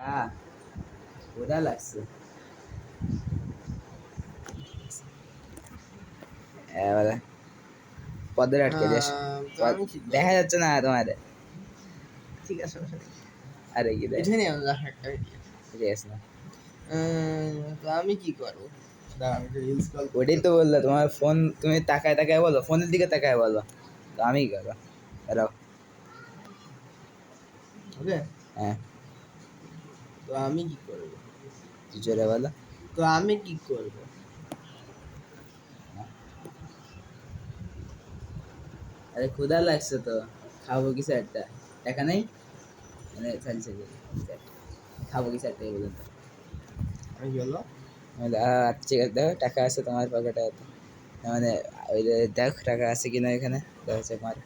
হ্যাঁ, ক্ষুধা লাগছে। এবারে পদ্মের আটকে যাস। তো আমি কি করবো? দেখা যাচ্ছে না তোমার। ঠিক আছে, সমস্যা নেই। আরে কি দেখ, এটা নিয়ে আমরা একটা idea। ঠিক আছে না। তো আমি কি করবো? দাঁড়া, আমি রিলস কল ওটাই তো বললো, তোমার ফোন তুমি তাকায় তাকায় বলো, ফোনের দিকে তাকায় বলো, তো আমি কি করবো? দাঁড়াও। ওকে। হ্যাঁ, তো আমি কি করবো? তুই জোরে বলো। তো আমি কি করবো? আরে ক্ষুধা লাগছে তো, খাবো কিছু একটা। টাকা নেই, মানে চালি চালি খাবো কিছু একটা, এই বলুন তো। আমি কি বলবো? বলে, ঠিক আছে, দেখো টাকা আছে তোমার পকেটে তো, মানে ওই যে দেখো টাকা আছে কিনা এখানে, দেখা যাচ্ছে তোমার।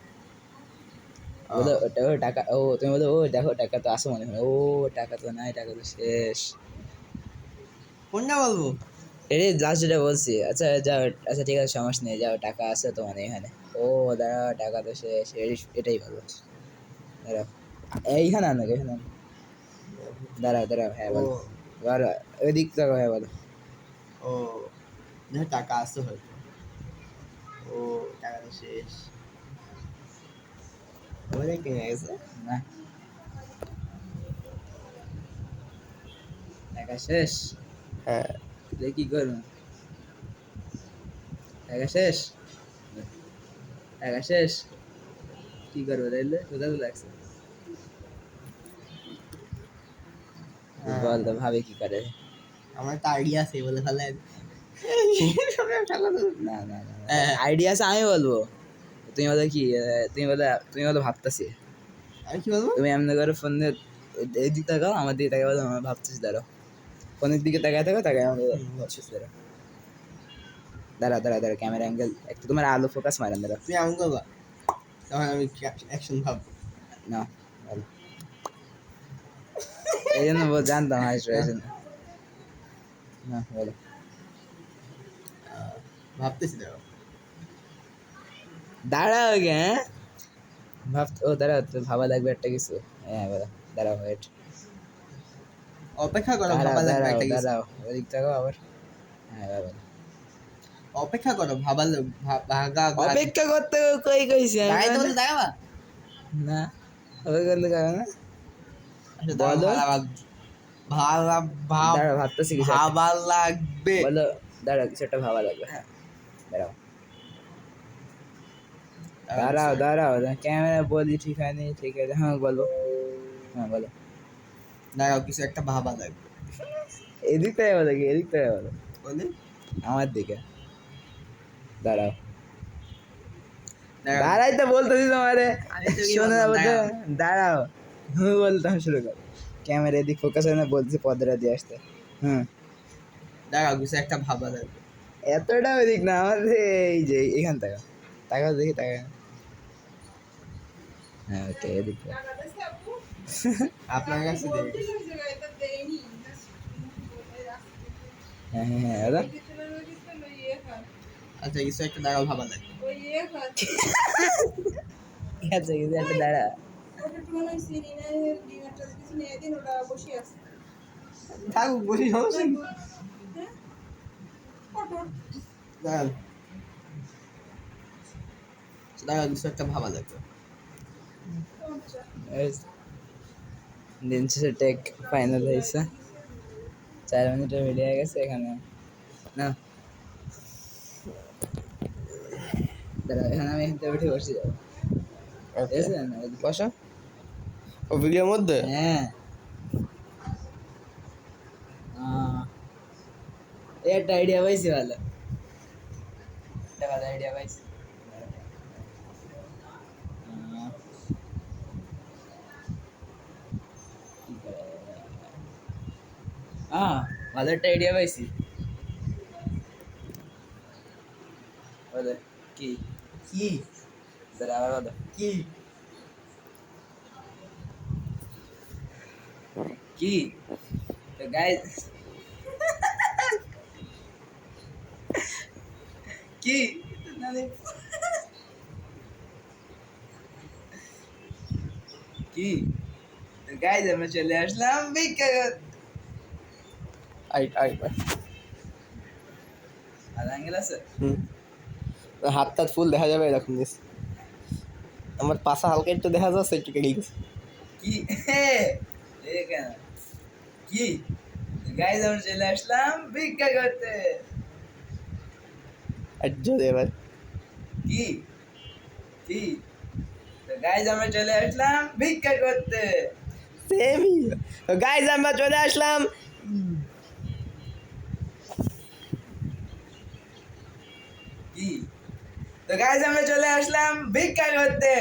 বলো ওটা, ও টাকা, ও তুমি বলো, ও দেখো টাকা তো আছে মনে হয়, ও টাকা তো নাই, টাকা তো শেষ। কোনটা বলবো? এটাই লাস্ট যেটা বলছি। আচ্ছা যাও, আচ্ছা ঠিক আছে, সমস্যা নেই, যাও টাকা আছে তো মানে এখানে। ও দাঁড়াও, টাকা তো শেষ, এটাই ভালো। দাঁড়াও, এইখানে আনো, এখানে আনো। দাঁড়াও দাঁড়াও, হ্যাঁ ও বলো। এবার ওই দিক থেকে, হ্যাঁ বলো। ও দেখো, টাকা আসতে হয়তো। ও টাকা তো শেষ। বলে কিনে গেছে। না, টাকা শেষ, হ্যাঁ। তাহলে কি করবো? টাকা শেষ, টাকা শেষ, কি করবো তাইলে? কোথাও তো লাগছে। বল তো, ভাবে কি করে। আমার তো আইডিয়া আছে, বলে ফেলে। না না না, আইডিয়া আছে, আমি বলবো। তুমি বলো কি, তুমি বলো ভাবতেছি। আমি কি বলবো? তুমি এমনি করে ফোন দিয়ে এই দিক তাকাও, আমার দিকে তাকাও, বলো আমার ভাবতেছি। দাঁড়াও, ফোনের দিকে তাকায় থাকো, তাকায় আমার ভাবতেছি। দাঁড়াও দাঁড়াও দাঁড়াও দাঁড়াও, ক্যামেরা অ্যাঙ্গেল একটু তোমার আলো ফোকাস মারেন, দাঁড়াও। তুমি এমন করবা, তখন আমি অ্যাকশন ভাববো। না, বলো। এই জন্য জানতাম হাসবে, এই জন্য। না বলো। ভাবতেছি, দেখো। দাঁড়াও গে, হ্যাঁ ও দাঁড়াও, তো ভাবা লাগবে একটা কিছু। হ্যাঁ বলো, দাঁড়াও ওয়েট, অপেক্ষা করো, দাঁড়াও ভাবা লাগবে দাঁড়াও একটা কিছু। দাঁড়াও, ওদিক থাকো আবার। হ্যাঁ বলো। অপেক্ষা করো, ভাবা ভাগা অপেক্ষা করতে কই কইছি আমি দাঁড়াইতে মানে? বলতে দেখাবা। না, ওই করলে কারণ না। আচ্ছা দাঁড়াও, বলো, ভালা ভাব দাঁড়াও ভাবতেছি কিছু একটা। ভাবা লাগবে। বলো, দাঁড়াও কিছু একটা ভাবা লাগবে। হ্যাঁ দাঁড়াও দাঁড়াও দাঁড়াও, ক্যামেরা বলি ঠিক হয়নি, ঠিক আছে, হ্যাঁ বলো। হ্যাঁ বলো। দাঁড়াও, কিছু একটা ভাবা লাগবে। এদিক থেকে বলো, কি এদিক থেকে বলো, বলি, আমার দিকে। দাঁড়াও, দাঁড়াও, দাঁড়াই তো বলতেছি তোমারে, আমি তো কি শোনো না বললাম, বলতে। দাঁড়াও। দাঁড়াও, হুম বলতাম শুরু করো। ক্যামেরা এদিক ফোকাস হয় না, বলছি পদরা দিয়ে আসতে। হুম, দাঁড়াও, কিছু একটা ভাবা লাগবে। এতটা ওদিক না, আমার এই যে এখান থেকে তাকাও, দেখি তাকাও। হ্যাঁ ওকে, এদিক থেকে। আপনার কাছে দেই। হ্যাঁ হ্যাঁ হ্যাঁ, দাদা। আচ্ছা, কিছু একটা দাঁড়াও, ভাবা লাগবে। ঠিক আছে, কিছু একটা দাঁড়া। থাকুক, বসি, সমস্যা নেই। দাঁড়াও, দাঁড়াও, কিছু একটা ভাবা লাগবে। দিন শেষে টেক ফাইনাল হয়েছে, 4 মিনিটের ভিডিও হয়ে গেছে এখানে। না দাঁড়া, এখানে আমি এখান থেকে উঠে বসে যাবো, ঠিক আছে না? বসো, ও ভিডিওর মধ্যে। হ্যাঁ, এই একটা আইডিয়া পাইছি, ভালো একটা ভালো আইডিয়া পাইছি। হ্যাঁ, ভালো একটা আইডিয়া পাইছি। বলে কি, কি? দাঁড়া আবার বলো কি? কি। তো গাইস, কি, কি, গাইজ আমরা চলে আসলাম ভিক্ষা করতে। আই আর অ্যাঙ্গেল আছে? হাত টাত ফুল দেখা যাবে এরকম জিনিস। আমার পাশা হালকা একটু দেখা যাচ্ছে, একটু কেটে গেছে। কি এ কেন কি গাইজ আমরা চলে আসলাম ভিক্ষা করতে। আর জোরে এবার কি কি গাইজ আমরা চলে আসলাম ভিক্ষা করতে। সেমই। গাইজ আমরা চলে আসলাম। কি তো গাইজ আমরা চলে আসলাম ভিক্ষা করতে।